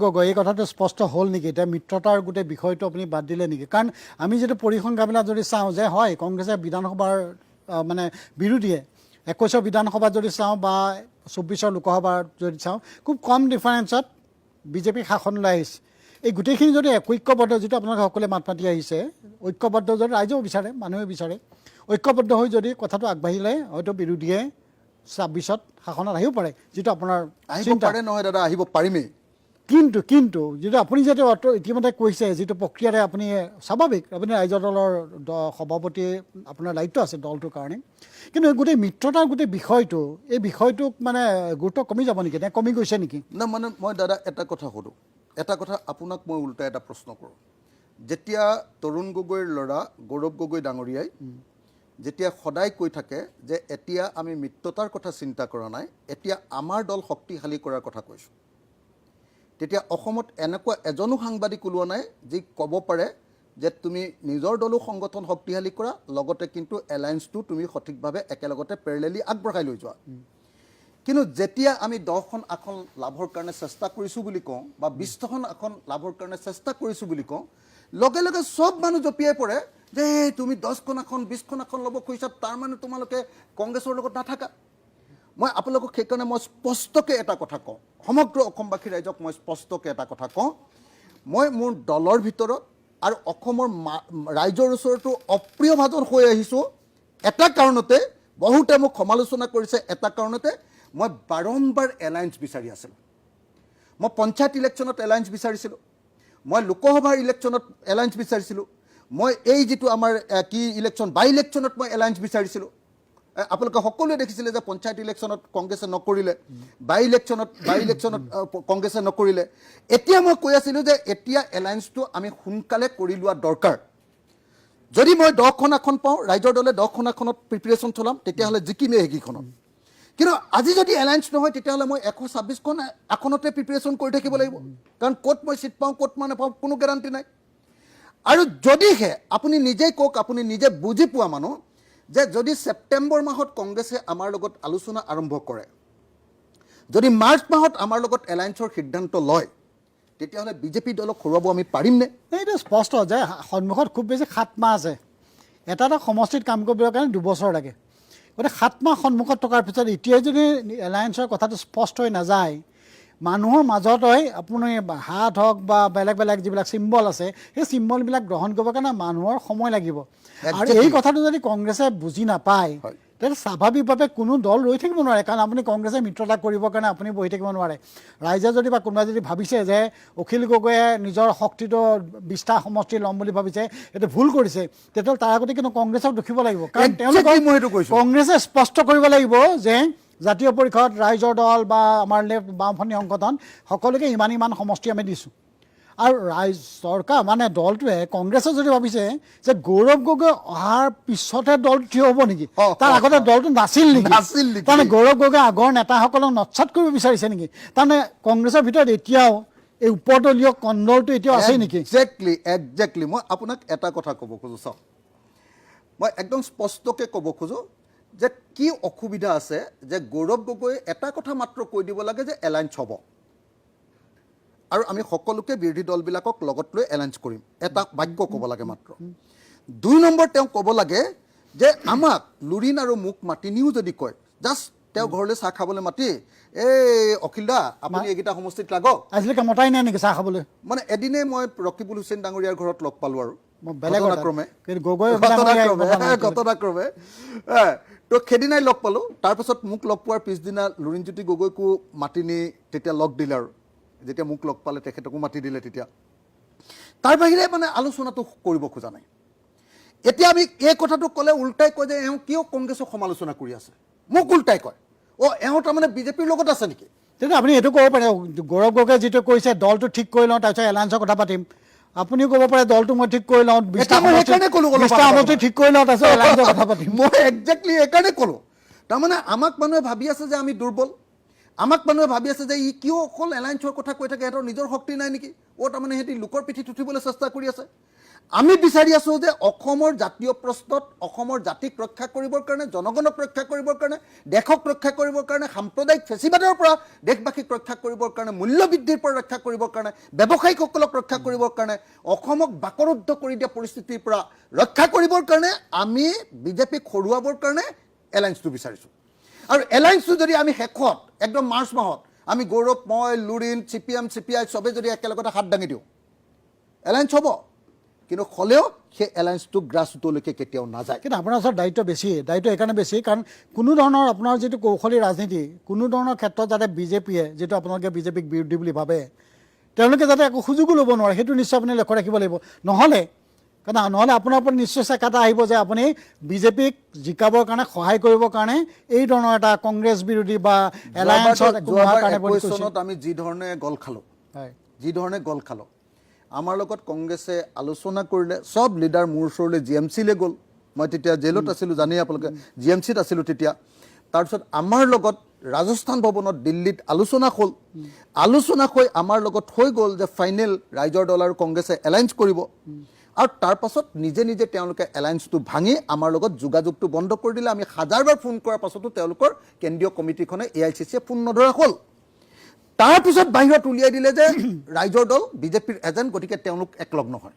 গগৈ এই কথাটো স্পষ্ট হ'ল নেকি এতিয়া মিত্ৰতাৰ গোটেই বিষয়টো আপুনি বাদ দিলে নেকি কাৰণ আমি যদি পৰিসংখ্যাবিলাক যদি চাওঁ যে হয় কংগ্ৰেছে বিধানসভাৰ মানে বিৰোধীয়ে 21 বিধানসভাত যদি চাওঁ বা 24 লোকসভাৰ যদি চাওঁ খুব কম ডিফাৰেঞ্চত বিজেপি শাসনলৈ আহিছে এই গোটেইখিনি যদি ঐক্যবদ্ধ যিটো আপোনালোকে সকলোৱে মাত মাতি আহিছে ঐক্যবদ্ধ যদি ৰাইজেও বিচাৰে মানুহে বিচাৰে ঐক্যবদ্ধ হৈ যদি কথাটো আগবাঢ়িলে হয়তো বিৰোধীয়ে 26ত শাসনত আহিব পাৰে যিটো আপোনাৰ আহিব পাৰে নহয় দাদা আহিব পাৰিমেই কিন্তু যিটো আপুনি যিটো ইতিমধ্যে কৈছে যিটো প্ৰক্ৰিয়াৰে আপুনি স্বাভাৱিক আপুনি ৰাইজৰ দলৰ সভাপতি আপোনাৰ দায়িত্ব আছে দলটোৰ কাৰণে কিন্তু গোটেই মিত্ৰতাৰ গোটেই বিষয়টো এই বিষয়টোক মানে গুৰুত্ব কমি যাব নেকি নে কমি গৈছে নেকি না মানে মই দাদা এটা কথা সোধোঁ এটা কথা আপোনাক মই উল্টা এটা প্ৰশ্ন কৰোঁ যেতিয়া তৰুণ গগৈৰ ল'ৰা গৌৰৱ গগৈ ডাঙৰীয়াই যেতিয়া সদায় কৈ থাকে যে এতিয়া আমি মিত্ৰতাৰ কথা চিন্তা কৰা নাই এতিয়া আমাৰ দল শক্তিশালী কৰাৰ কথা কৈছোঁ তেতিয়া অসমত এনেকুৱা এজনো সাংবাদিক ওলোৱা নাই যি ক'ব পাৰে যে তুমি নিজৰ দলো সংগঠন শক্তিশালী কৰা লগতে কিন্তু এলায়েন্সটো তুমি সঠিকভাৱে একেলগতে পেৰেলেলি আগবঢ়াই লৈ যোৱা কিন্তু যেতিয়া আমি 10খন আসন লাভৰ কাৰণে চেষ্টা কৰিছোঁ বুলি কওঁ বা 20খন আসন লাভৰ কাৰণে চেষ্টা কৰিছোঁ বুলি কওঁ লগে লগে সব মানুহ জপিয়াই পৰে যে তুমি 10খন আসন 20খন আসন ল'ব খুজিছা তাৰ মানে তোমালোকে কংগ্ৰেছৰ লগত নাথাকা মই আপোনালোকক সেইকাৰণে মই স্পষ্টকৈ এটা কথা কওঁ সমগ্ৰ অসমবাসী ৰাইজক মই স্পষ্টকৈ এটা কথা কওঁ মই মোৰ দলৰ ভিতৰত আৰু অসমৰ ৰাইজৰ ওচৰতো অপ্ৰিয় ভাজন হৈ আহিছোঁ এটা কাৰণতে বহুতে মোক সমালোচনা কৰিছে এটা কাৰণতে মই বাৰম্বাৰ এলায়েন্স বিচাৰি আছিলোঁ মই পঞ্চায়ত ইলেকশ্যনত এলায়েন্স বিচাৰিছিলোঁ মই লোকসভাৰ ইলেকশ্যনত এলায়েন্স বিচাৰিছিলোঁ মই এই যিটো আমাৰ কি ইলেকশ্যন বাই ইলেকশ্যনত মই এলায়েন্স বিচাৰিছিলোঁ আপোনালোকে সকলোৱে দেখিছিলে যে পঞ্চায়ত ইলেকশ্যনত কংগ্ৰেছে নকৰিলে বাই ইলেকশ্যনত কংগ্ৰেছে নকৰিলে এতিয়া মই কৈ আছিলোঁ যে এতিয়া এলায়েন্সটো আমি সোনকালে কৰি লোৱা দৰকাৰ যদি মই 10খন আসন পাওঁ ৰাইজৰ দলে 10খন আসনত প্ৰিপেৰেশ্যন চলাম তেতিয়াহ'লে জিকিমেই সেইকেইখনত কিন্তু আজি যদি এলায়েন্স নহয় তেতিয়াহ'লে মই 126খন আসনতে প্ৰিপেৰেশ্যন কৰি থাকিব লাগিব কাৰণ ক'ত মই ছিট পাওঁ ক'ত মই নাপাওঁ কোনো গেৰাণ্টি নাই আৰু যদিহে আপুনি নিজেই কওক আপুনি নিজে বুজি পোৱা মানুহ যে যদি ছেপ্টেম্বৰ মাহত কংগ্ৰেছে আমাৰ লগত আলোচনা আৰম্ভ কৰে যদি মাৰ্চ মাহত আমাৰ লগত এলায়েন্সৰ সিদ্ধান্ত লয় তেতিয়াহ'লে বিজেপি দলক হৰুৱাব আমি পাৰিমনে এইটো স্পষ্ট যে সন্মুখত খুব বেছি 7 মাহ আছে এটা সমষ্টিত কাম কৰিবৰ কাৰণে 2 বছৰ লাগে গতিকে 7 মাহ সন্মুখত থকাৰ পিছত এতিয়াই যদি এলায়েন্সৰ কথাটো স্পষ্ট হৈ নাযায় মানুহৰ মাজত হয় আপুনি হাত হওক বা বেলেগ বেলেগ যিবিলাক চিম্বল আছে সেই চিম্বলবিলাক গ্ৰহণ কৰিবৰ কাৰণে মানুহৰ সময় লাগিব আৰু এই কথাটো যদি কংগ্ৰেছে বুজি নাপায় তেতিয়া স্বাভাৱিকভাৱে কোনো দল ৰৈ থাকিব নোৱাৰে কাৰণ আপুনি কংগ্ৰেছে মিত্ৰতা কৰিবৰ কাৰণে আপুনি বহি থাকিব নোৱাৰে ৰাইজে যদি বা কোনোবাই যদি ভাবিছে যে অখিল গগৈয়ে নিজৰ শক্তিটো 20টা সমষ্টি ল'ম বুলি ভাবিছে এইটো ভুল কৰিছে তেতিয়াহ'লে তাৰ আগতে কিন্তু কংগ্ৰেছক দুখিব লাগিব কাৰণ তেওঁলোকে কংগ্ৰেছে স্পষ্ট কৰিব লাগিব যে জাতীয় পৰিষদ ৰাইজৰ দল বা আমাৰ বাওঁফনী সংগঠন সকলোকে ইমান সমষ্টি আমি দিছোঁ আৰু চৰকাৰ মানে দলটোৱে কংগ্ৰেছে যদি ভাবিছে যে গৌৰৱ গগৈ অহাৰ পিছতহে দলটো থিয় হ'ব নেকি তাৰ আগতে দলটো নাছিল নেকি তাৰমানে গৌৰৱ গগৈ আগৰ নেতাসকলক নৎসাত কৰিব বিচাৰিছে নেকি তাৰমানে কংগ্ৰেছৰ ভিতৰত এতিয়াও এই উপদলীয় কণ্ডলটো এতিয়াও আছে নেকি একজেক্টলি মই আপোনাক এটা কথা ক'ব খোজোঁ চাওক মই একদম স্পষ্টকৈ ক'ব খোজোঁ যে কি অসুবিধা আছে যে গৌৰৱ গগৈ এটা কথা মাত্ৰ কৈ দিব লাগে যে এলায়েন্স হ'ব আৰু আমি সকলোকে বিৰোধী দলবিলাকক লগত লৈ এলায়েন্স কৰিম এটা বাক্য ক'ব লাগে মাত্ৰ 2 নম্বৰ তেওঁ ক'ব লাগে যে আমাক লুৰিণ আৰু মোক মাতি নিও যদি কয় জাষ্ট তেওঁ ঘৰলৈ চাহ খাবলৈ মাতি এই অখিল দা আপুনি এইকেইটা সমষ্টিত লাগক আজিলৈকে মতাই নাই নেকি চাহ খাবলৈ মানে এদিনে মই ৰকিবুল হুছেইন ডাঙৰীয়াৰ ঘৰত লগ পালোঁ আৰু ঘটনাক্ৰমে তো সেইদিনাই লগ পালোঁ তাৰপিছত মোক লগ পোৱাৰ পিছদিনা লুৰিণজ্যোতি গগৈকো মাতি নি তেতিয়া লগ দিলে আৰু যেতিয়া মোক লগ পালে তেখেতকো মাতি দিলে তেতিয়া তাৰ বাহিৰে মানে আলোচনাটো কৰিব খোজা নাই এতিয়া আমি এই কথাটো ক'লে উল্টাই কয় যে এওঁ কিয় কংগ্ৰেছক সমালোচনা কৰি আছে মোক উল্টাই কয় এওঁ তাৰমানে বিজেপিৰ লগত আছে নেকি তেতিয়া আপুনি এইটো ক'ব পাৰে গৌৰৱ গগৈ যিটো কৈছে দলটো ঠিক কৰি লওঁ তাৰপিছত এলায়েন্সৰ কথা পাতিম আপুনিও ক'ব পাৰে দলটো মই ঠিক কৰি লওঁ 20টা সমষ্টি ঠিক কৰি লওঁ তাৰপিছত এলায়েন্সৰ কথা পাতিম মই একজেক্টলি এইকাৰণে ক'লোঁ তাৰমানে আমাক মানুহে ভাবি আছে যে আমি দুৰ্বল আমাক মানুহে ভাবি আছে যে ই কিয় অকল এলায়েন্সৰ কথা কৈ থাকে সিহঁতৰ নিজৰ শক্তি নাই নেকি তাৰমানে সিহঁতি লোকৰ পিঠিত উঠিবলৈ চেষ্টা কৰি আছে আমি বিচাৰি আছোঁ যে অসমৰ জাতীয় প্ৰশ্নত অসমৰ জাতিক ৰক্ষা কৰিবৰ কাৰণে জনগণক ৰক্ষা কৰিবৰ কাৰণে দেশক ৰক্ষা কৰিবৰ কাৰণে সাম্প্ৰদায়িক ফেচিবাদৰ পৰা দেশবাসীক ৰক্ষা কৰিবৰ কাৰণে মূল্য বৃদ্ধিৰ পৰা ৰক্ষা কৰিবৰ কাৰণে ব্যৱসায়িকসকলক ৰক্ষা কৰিবৰ কাৰণে অসমক বাকৰুদ্ধ কৰি দিয়া পৰিস্থিতিৰ পৰা ৰক্ষা কৰিবৰ কাৰণে আমি বিজেপিক হৰুৱাবৰ কাৰণে এলায়েন্সটো বিচাৰিছোঁ আৰু এলায়েন্সটো যদি আমি শেষত একদম মাৰ্চ মাহত আমি গৌৰৱ মই লুৰিন CPM CPI চবে যদি একেলগতে হাত দাঙি দিওঁ এলায়েন্স হ'ব কিন্তু হ'লেও সেই এলায়েন্সটো গ্ৰাছৰুটলৈকে কেতিয়াও নাযায় কিন্তু আপোনাৰ ওচৰত দায়িত্ব বেছি দায়িত্ব এইকাৰণে বেছি কাৰণ কোনো ধৰণৰ আপোনাৰ যিটো কৌশলী ৰাজনীতি কোনো ধৰণৰ ক্ষেত্ৰত যাতে বিজেপিয়ে যিটো আপোনালোকে বিজেপিক বিৰোধী বুলি ভাবে তেওঁলোকে যাতে একো সুযোগো ল'ব নোৱাৰে সেইটো নিশ্চয় আপুনি লক্ষ্য ৰাখিব লাগিব নহ'লে আপোনাৰ ওপৰত নিশ্চয় চেকা এটা আহিব যে আপুনি বিজেপিক জিকাবৰ কাৰণে সহায় কৰিবৰ কাৰণে এই ধৰণৰ এটা কংগ্ৰেছ বিৰোধী বা এলায়েন্সৰ কাৰণে চনত আমি যি ধৰণে গল খালোঁ আমাৰ লগত কংগ্ৰেছে আলোচনা কৰিলে সব লিডাৰ মোৰ ওচৰলৈ GMC-লৈ গ'ল মই তেতিয়া জেলত আছিলোঁ জানেই আপোনালোকে GMC-ত আছিলোঁ তেতিয়া তাৰপিছত আমাৰ লগত ৰাজস্থান ভৱনত দিল্লীত আলোচনা হ'ল আলোচনা হৈ আমাৰ লগত হৈ গ'ল যে ফাইনেল ৰাইজৰ দল আৰু কংগ্ৰেছে এলায়েন্স কৰিব আৰু তাৰ পাছত নিজে নিজে তেওঁলোকে এলায়েন্সটো ভাঙি আমাৰ লগত যোগাযোগটো বন্ধ কৰি দিলে আমি হাজাৰবাৰ ফোন কৰাৰ পাছতো তেওঁলোকৰ কেন্দ্ৰীয় কমিটিখনে AICC-য়ে ফোন নধৰা হ'ল তাৰপিছত বাহিৰত উলিয়াই দিলে যে ৰাইজৰ দল বিজেপিৰ এজেণ্ট গতিকে তেওঁলোক একলগ নহয়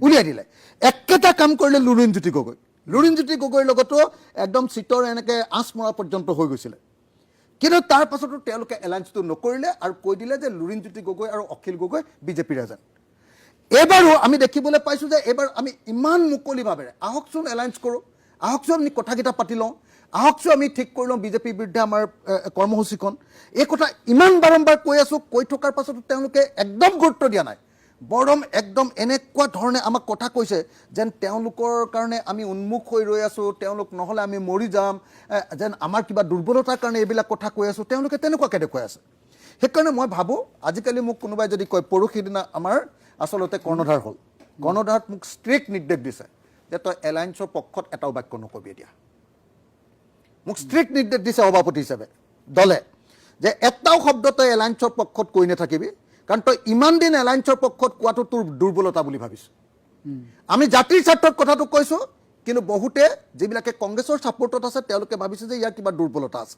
উলিয়াই দিলে একেটা কাম কৰিলে লুৰিণজ্যোতি গগৈৰ লগতো একদম চিটৰ এনেকৈ আঁচ মৰা পৰ্যন্ত হৈ গৈছিলে কিন্তু তাৰ পাছতো তেওঁলোকে এলায়েন্সটো নকৰিলে আৰু কৈ দিলে যে লুৰিণজ্যোতি গগৈ আৰু অখিল গগৈ বিজেপিৰ এজেণ্ট এইবাৰো আমি দেখিবলৈ পাইছোঁ যে এইবাৰ আমি ইমান মুকলিভাৱেৰে আহকচোন এলায়েন্স কৰোঁ আহকচোন আমি কথাকেইটা পাতি লওঁ আহকচোন আমি ঠিক কৰি লওঁ বিজেপিৰ বিৰুদ্ধে আমাৰ কৰ্মসূচীখন এই কথা ইমান বাৰম্বাৰ কৈ আছোঁ কৈ থকাৰ পাছতো তেওঁলোকে একদম গুৰুত্ব দিয়া নাই বৰম একদম এনেকুৱা ধৰণে আমাক কথা কৈছে যেন তেওঁলোকৰ কাৰণে আমি উন্মুখ হৈ ৰৈ আছোঁ তেওঁলোক নহ'লে আমি মৰি যাম যেন আমাৰ কিবা দুৰ্বলতাৰ কাৰণে এইবিলাক কথা কৈ আছোঁ তেওঁলোকে তেনেকুৱাকৈ দেখুৱাই আছে সেইকাৰণে মই ভাবোঁ আজিকালি মোক কোনোবাই যদি কয় পৰহি দিনা আমাৰ আচলতে কৰ্ণধাৰ হ'ল কৰ্ণধাৰত মোক ষ্ট্ৰিক্ট নিৰ্দেশ দিছে যে তই এলায়েন্সৰ পক্ষত এটাও বাক্য নকবি এতিয়া মোক ষ্ট্ৰিক্ট নিৰ্দেশ দিছে সভাপতি হিচাপে দলে যে এটাও শব্দ তই এলায়েন্সৰ পক্ষত কৈ নাথাকিবি কাৰণ তই ইমান দিন এলায়েন্সৰ পক্ষত কোৱাটো তোৰ দুৰ্বলতা বুলি ভাবিছোঁ আমি জাতিৰ স্বাৰ্থত কথাটো কৈছোঁ কিন্তু বহুতে যিবিলাকে কংগ্ৰেছৰ ছাপোৰ্টত আছে তেওঁলোকে ভাবিছে যে ইয়াৰ কিবা দুৰ্বলতা আছে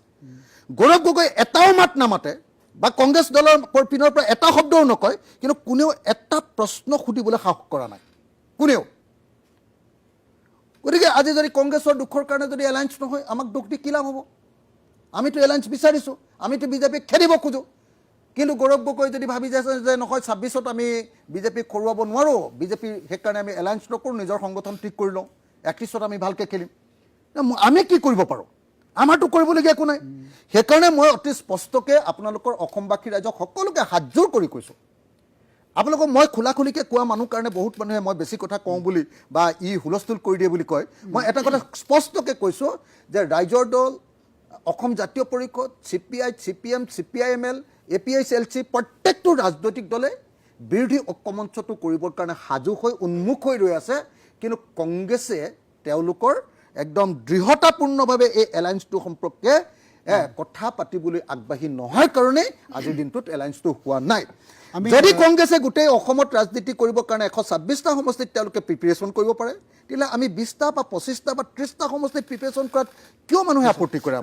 গৌৰৱ গগৈ এটাও মাত নামাতে বা কংগ্ৰেছ দলৰ পিনৰ পৰা এটা শব্দও নকয় কিন্তু কোনেও এটা প্ৰশ্ন সুধিবলৈ সাহস কৰা নাই কোনেও গতিকে আজি যদি কংগ্ৰেছৰ দুখৰ কাৰণে যদি এলায়েন্স নহয় আমাক দুখ দি কি লাভ হ'ব আমিতো এলায়েন্স বিচাৰিছোঁ আমিতো বিজেপিক খেদিব খোজোঁ কিন্তু গৌৰৱ গগৈ যদি ভাবি যাইছে যে নহয় 26ত আমি বিজেপিক খৰুৱাব নোৱাৰোঁ বিজেপিৰ সেইকাৰণে আমি এলায়েন্স নকৰোঁ নিজৰ সংগঠন ঠিক কৰি লওঁ 31ত আমি ভালকৈ খেলিম আমি কি কৰিব পাৰোঁ আমাৰতো কৰিবলগীয়া একো নাই সেইকাৰণে মই অতি স্পষ্টকৈ আপোনালোকৰ অসমবাসী ৰাইজক সকলোকে হাতযোৰ কৰি কৈছোঁ আপোনালোকক মই খোলাখুলিকৈ কোৱা মানুহ কাৰণে বহুত মানুহে মই বেছি কথা কওঁ বুলি বা ই হুলস্থুল কৰি দিয়ে বুলি কয় মই এটা কথা স্পষ্টকৈ কৈছোঁ যে ৰাইজৰ দল অসম জাতীয় পৰিষদ CPI CPM CPIML APICLC প্ৰত্যেকটো ৰাজনৈতিক দলে বিৰোধী ঐক্যমঞ্চটো কৰিবৰ কাৰণে সাজু হৈ উন্মুখ হৈ ৰৈ আছে কিন্তু কংগ্ৰেছে তেওঁলোকৰ একদম দৃঢ়তাপূৰ্ণভাৱে এই এলায়েন্সটো সম্পৰ্কে কথা পাতিবলৈ আগবাঢ়ি নহয় কাৰণে আজিৰ দিনটোত এলায়েন্সটো হোৱা নাই যদি কংগ্ৰেছে গোটেই অসমত ৰাজনীতি কৰিবৰ কাৰণে 126টা সমষ্টিত তেওঁলোকে প্ৰিপেৰেশ্যন কৰিব পাৰে তেতিয়াহ'লে আমি 20টা বা 25টা বা 30টা সমষ্টিত প্ৰিপেৰেশ্যন কৰাত কিয় মানুহে আপত্তি কৰে